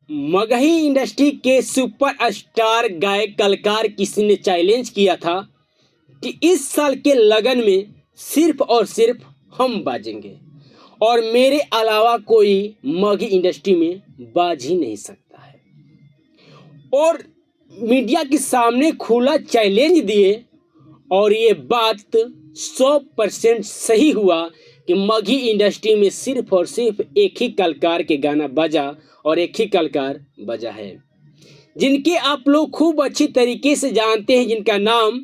Magahi industry के superstar गायक कलाकार किसी ने चैलेंज किया था कि इस साल के लगन में सिर्फ और सिर्फ हम बाजेंगे और मेरे अलावा कोई मगही इंडस्ट्री में बाज ही नहीं सकता है। और मीडिया के सामने खुला चैलेंज दिए और ये बात 100% सही हुआ कि मगही इंडस्ट्री में सिर्फ और सिर्फ एक ही कलाकार के गाना बजा और एक ही कलाकार बजा है, जिनके आप लोग खूब अच्छी तरीके से जानते हैं, जिनका नाम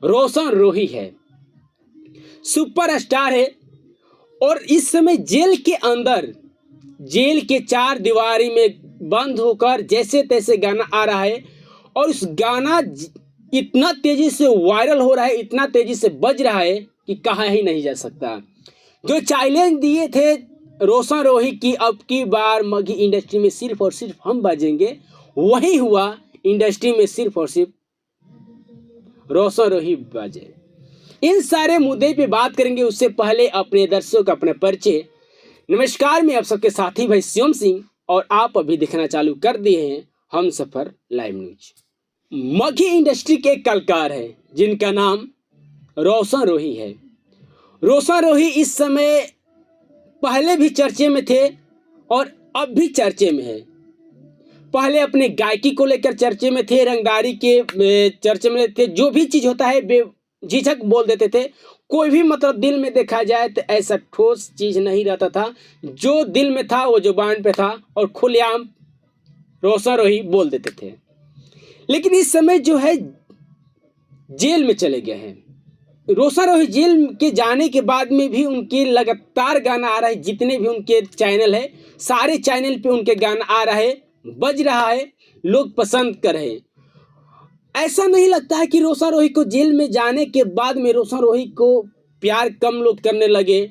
रोशन रोही है। सुपरस्टार है और इस समय जेल के अंदर, जेल के चार दीवारी में बंद होकर जैसे तैसे गाना आ रहा है और उस गाना इतना तेजी से वायरल हो रहा है, इतना तेजी से बज रहा है कि कहा ही नहीं जा सकता। जो चैलेंज दिए थे रोशन रोही की अब की बार मगही इंडस्ट्री में सिर्फ और सिर्फ हम बाजेंगे, वही हुआ। इंडस्ट्री में सिर्फ और सिर्फ रोशन रोही बाजे। इन सारे मुद्दे पे बात करेंगे, उससे पहले अपने दर्शकों का अपना परिचय। नमस्कार, मैं आप सबके साथी भाई शिवम सिंह और आप अभी देखना चालू कर दिए हैं Humsafar live news. Magahi industry के कलाकार हैं जिनका नाम रोशन रोही है। रोशन रोही इस समय पहले भी चर्चे में थे और अब भी चर्चे में है। पहले अपने गायकी को लेकर चर्चे में थे, रंगदारी के चर्चे में थे। जो भी चीज़ होता है बेझिझक बोल देते थे। कोई भी मतलब दिल में देखा जाए तो ऐसा ठोस चीज़ नहीं रहता था। जो दिल में था वो जुबान पे था और खुलेआम रोशन रोही बोल देते थे। लेकिन इस समय जो है जेल में चले गए हैं। रोशन रोही जेल के जाने के बाद में भी उनके लगातार गाना आ रहा है। जितने भी उनके चैनल है, सारे चैनल पे उनके गाना आ रहा है, बज रहा है, लोग पसंद कर रहे हैं। ऐसा नहीं लगता है कि रोशन रोही को जेल में जाने के बाद में रोशन रोही को प्यार कम लोग करने लगे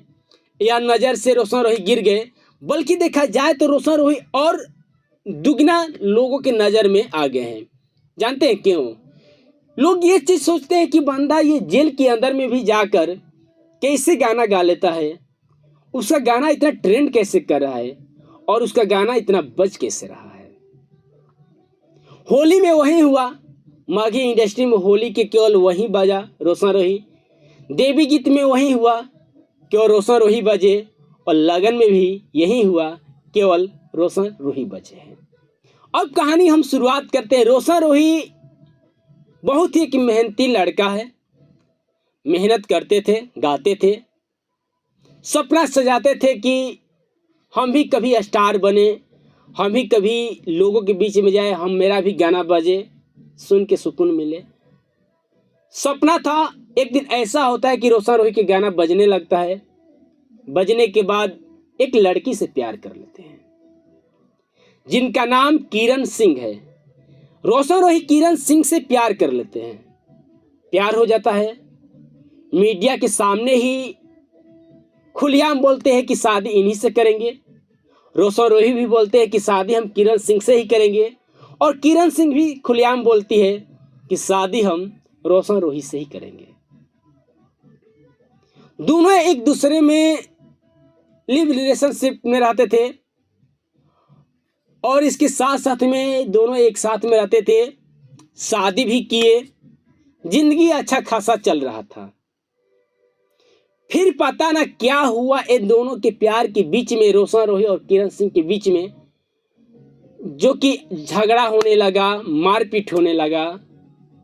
या नज़र से रोशन रोही गिर गए, बल्कि देखा जाए तो रोशन रोही और दुगना लोगों के नज़र में आ गए हैं। जानते हैं क्यों? लोग ये चीज़ सोचते हैं कि बंदा ये जेल के अंदर में भी जाकर कैसे गाना गा लेता है, उसका गाना इतना ट्रेंड कैसे कर रहा है और उसका गाना इतना बज कैसे रहा है। होली में वही हुआ, मगही इंडस्ट्री में होली के केवल वही बजा रोशन रोही। देवी गीत में वही हुआ, केवल रोशन रोही बजे और लगन में भी यही हुआ, केवल रोशन रोही बजे हैं। अब कहानी हम शुरुआत करते हैं। रोशन रोही बहुत ही एक मेहनती लड़का है। मेहनत करते थे, गाते थे, सपना सजाते थे कि हम भी कभी स्टार बने, हम भी कभी लोगों के बीच में जाए, हम मेरा भी गाना बजे, सुन के सुकून मिले। सपना था। एक दिन ऐसा होता है कि रोशन रोही के गाना बजने लगता है। बजने के बाद एक लड़की से प्यार कर लेते हैं जिनका नाम किरण सिंह है। रोशन रोही किरण सिंह से प्यार कर लेते हैं। प्यार हो जाता है। मीडिया के सामने ही खुलेआम बोलते हैं कि शादी इन्हीं से करेंगे। रोशन रोही भी बोलते हैं कि शादी हम किरण सिंह से ही करेंगे और किरण सिंह भी खुलेआम बोलती है कि शादी हम रोशन रोही से ही करेंगे। दोनों एक दूसरे में लिव रिलेशनशिप में रहते थे और इसके साथ साथ में दोनों एक साथ में रहते थे। शादी भी किए, जिंदगी अच्छा खासा चल रहा था। फिर पता ना क्या हुआ इन दोनों के प्यार के बीच में, रोशन रोही और किरण सिंह के बीच में, जो कि झगड़ा होने लगा, मारपीट होने लगा।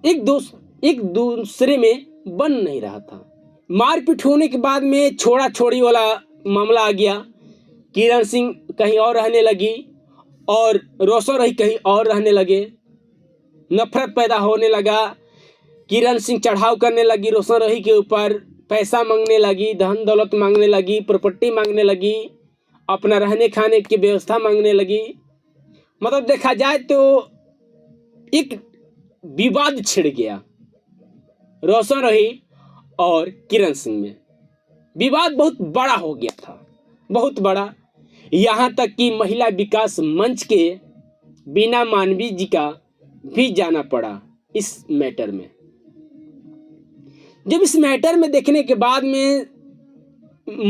एक दूसरे में बन नहीं रहा था। मारपीट होने के बाद में छोड़ा छोड़ी वाला मामला आ गया। किरण सिंह कहीं और रहने लगी और रोशन रोही कहीं और रहने लगे। नफरत पैदा होने लगा। किरण सिंह चढ़ाव करने लगी रोशन रोही के ऊपर, पैसा मांगने लगी, धन दौलत मांगने लगी, प्रॉपर्टी मांगने लगी, अपना रहने खाने की व्यवस्था मांगने लगी। मतलब देखा जाए तो एक विवाद छिड़ गया रोशन रोही और किरण सिंह में। विवाद बहुत बड़ा हो गया था, बहुत बड़ा। यहाँ तक कि महिला विकास मंच के बीना मानवी जी का भी जाना पड़ा इस मैटर में। जब इस मैटर में देखने के बाद में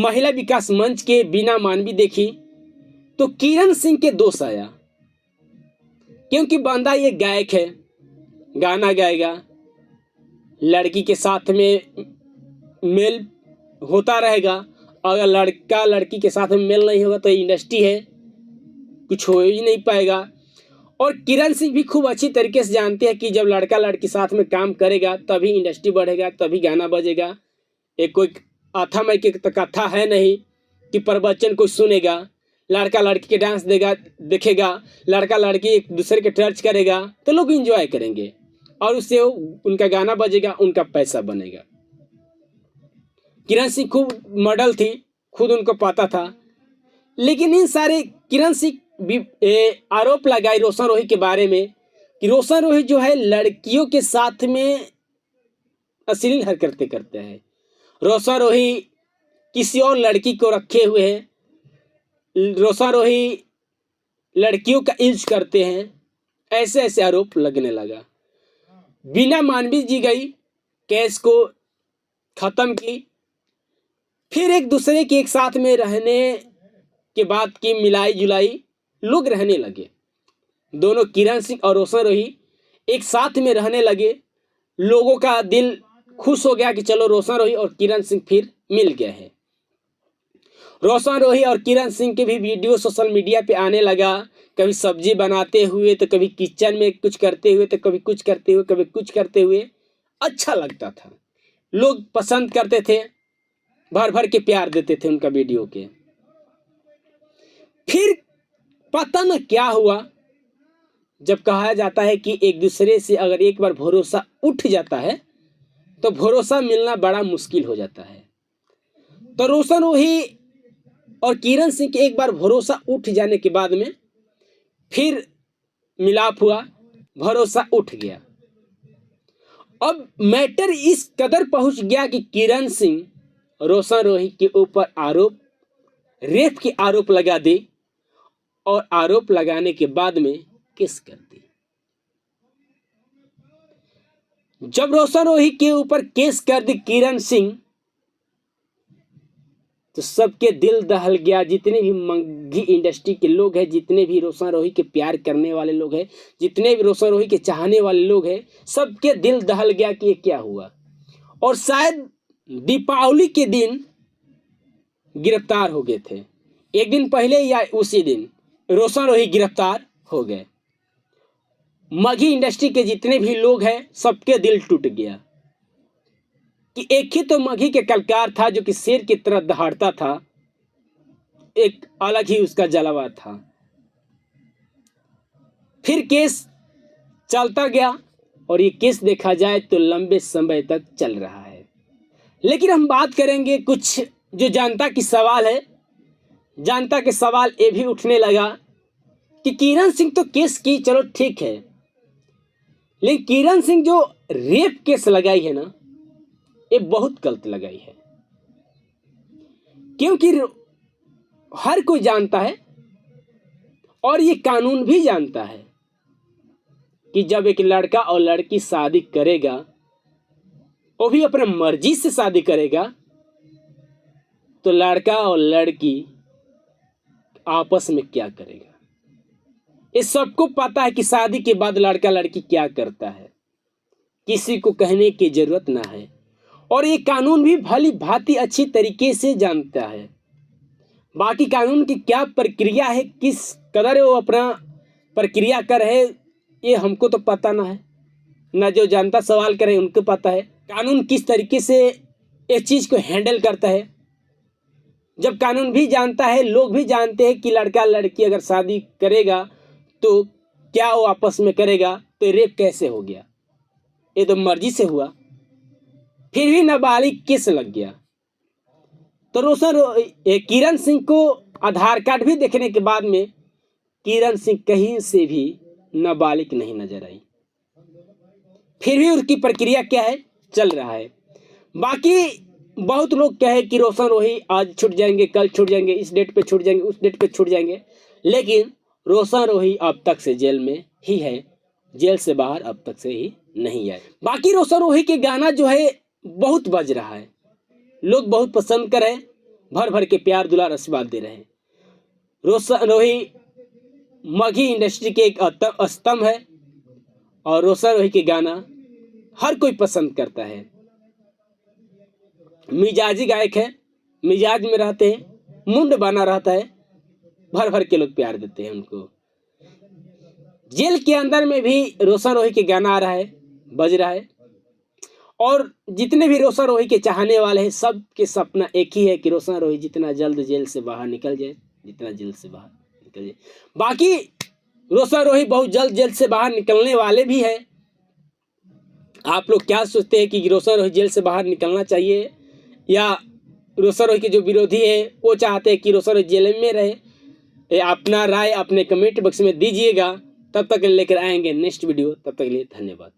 महिला विकास मंच के बीना मानवी देखी तो किरण सिंह के दोष आया। क्योंकि बंदा ये गायक है, गाना गाएगा, लड़की के साथ में मेल होता रहेगा। अगर लड़का लड़की के साथ में मेल नहीं होगा तो इंडस्ट्री है, कुछ हो ही नहीं पाएगा। और किरण सिंह भी खूब अच्छी तरीके से जानते हैं कि जब लड़का लड़की साथ में काम करेगा तभी इंडस्ट्री बढ़ेगा, तभी गाना बजेगा। एक कोई आथा मई की कथा है नहीं कि प्रवचन कोई सुनेगा, लड़का लड़की के डांस देखेगा, लड़का लड़की एक दूसरे के टच करेगा तो लोग एंजॉय करेंगे और उससे उनका गाना बजेगा, उनका पैसा बनेगा। किरण सिंह खूब मॉडल थी, खुद उनको पता था। लेकिन इन सारे किरण सिंह भी आरोप लगाई रोशन रोही के बारे में कि रोशन रोही जो है लड़कियों के साथ में अश्लील हरकतें करते हैं। रोशन रोही किसी और लड़की को रखे हुए हैं, रोशन रोही लड़कियों का यूज करते हैं, ऐसे ऐसे आरोप लगने लगा। बीना मानवी जी गई, केस को खत्म की, फिर एक दूसरे के एक साथ में रहने के बाद की मिलाई जुलाई लोग रहने लगे। दोनों किरण सिंह और रोशन रोही एक साथ में रहने लगे। लोगों का दिल खुश हो गया कि चलो रोशन रोही और किरण सिंह फिर मिल गए हैं। रोशन रोही और किरण सिंह के भी वीडियो सोशल मीडिया पे आने लगा, कभी सब्जी बनाते हुए तो कभी किचन में कुछ करते हुए तो कभी कुछ करते हुए, कभी कुछ करते हुए। अच्छा लगता था, लोग पसंद करते थे, भर भर के प्यार देते थे उनका वीडियो के। फिर पता न क्या हुआ, जब कहा जाता है कि एक दूसरे से अगर एक बार भरोसा उठ जाता है तो भरोसा मिलना बड़ा मुश्किल हो जाता है। तो रोशन रोही और किरण सिंह के एक बार भरोसा उठ जाने के बाद में फिर मिलाप हुआ, भरोसा उठ गया। अब मैटर इस कदर पहुंच गया कि किरण सिंह रोशन रोही के ऊपर रेप के आरोप लगा दी और आरोप लगाने के बाद में केस कर दी। जब रोशन रोही के ऊपर केस कर दी किरण सिंह तो सबके दिल दहल गया। जितने भी मंगी इंडस्ट्री के लोग हैं, जितने भी रोशन रोही के प्यार करने वाले लोग हैं, जितने भी रोशन रोही के चाहने वाले लोग हैं, सबके दिल दहल गया कि ये क्या हुआ। और शायद दीपावली के दिन गिरफ्तार हो गए थे, एक दिन पहले या उसी दिन रोशन रोही गिरफ्तार हो गए। मगी इंडस्ट्री के जितने भी लोग हैं सबके दिल टूट गया कि एक ही तो मगी के कलाकार था जो कि शेर की तरह दहाड़ता था, एक अलग ही उसका जलवा था। फिर केस चलता गया और ये केस देखा जाए तो लंबे समय तक चल रहा है। लेकिन हम बात करेंगे कुछ जो जनता की सवाल है। जनता के सवाल ये भी उठने लगा कि किरण सिंह तो केस की, चलो ठीक है, लेकिन किरण सिंह जो रेप केस लगाई है ना, ये बहुत गलत लगाई है। क्योंकि हर कोई जानता है और ये कानून भी जानता है कि जब एक लड़का और लड़की शादी करेगा, वो भी अपने मर्जी से शादी करेगा, तो लड़का और लड़की आपस में क्या करेगा, ये सबको पता है कि शादी के बाद लड़का लड़की क्या करता है, किसी को कहने की जरूरत ना है। और ये कानून भी भली भांति अच्छी तरीके से जानता है। बाकी कानून की क्या प्रक्रिया है, किस कदर वो अपना प्रक्रिया कर रहे, ये हमको तो पता ना है, ना जो जनता सवाल करे उनको पता है कानून किस तरीके से इस चीज़ को हैंडल करता है। जब कानून भी जानता है, लोग भी जानते हैं कि लड़का लड़की अगर शादी करेगा तो क्या वो आपस में करेगा, तो रेप कैसे हो गया, ये तो मर्जी से हुआ। फिर भी नाबालिग केस लग गया। तो किरण सिंह को आधार कार्ड भी देखने के बाद में किरण सिंह कहीं से भी नाबालिग नहीं नजर आई। फिर भी उसकी प्रक्रिया क्या है, चल रहा है। बाकी बहुत लोग कहे कि रोशन रोही आज छूट जाएंगे, कल छूट जाएंगे, इस डेट पे छूट जाएंगे, उस डेट पे छूट जाएंगे, लेकिन रोशन रोही अब तक से जेल में ही है, जेल से बाहर अब तक से ही नहीं आए। बाकी रोशन रोही के गाना जो है बहुत बज रहा है, लोग बहुत पसंद कर रहे हैं, भर भर के प्यार दुलार आशीर्वाद दे रहे हैं। रोशन रोही मगही इंडस्ट्री के एक स्तंभ है और रोशन रोही के गाना हर कोई पसंद करता है। मिजाजी गायक है, मिजाज में रहते हैं, मुंड बना रहता है, भर भर के लोग प्यार देते हैं उनको। जेल के अंदर में भी रोशन रोही के गाना आ रहा है, बज रहा है, और जितने भी रोशन रोही के चाहने वाले हैं सब के सपना एक ही है कि रोशन रोही जितना जल्द जेल से बाहर निकल जाए, जितना जल्द से बाहर निकल जाए। बाकी रोशन रोही बहुत जल्द जेल से बाहर निकलने वाले भी हैं। आप लोग क्या सोचते हैं कि रोशन रोही जेल से बाहर निकलना चाहिए या रोशन रोही के जो विरोधी है वो चाहते हैं कि रोशन रोही जेल में रहे? अपना राय अपने कमेंट बॉक्स में दीजिएगा। तब तक लेकर आएंगे नेक्स्ट वीडियो, तब तक के लिए धन्यवाद।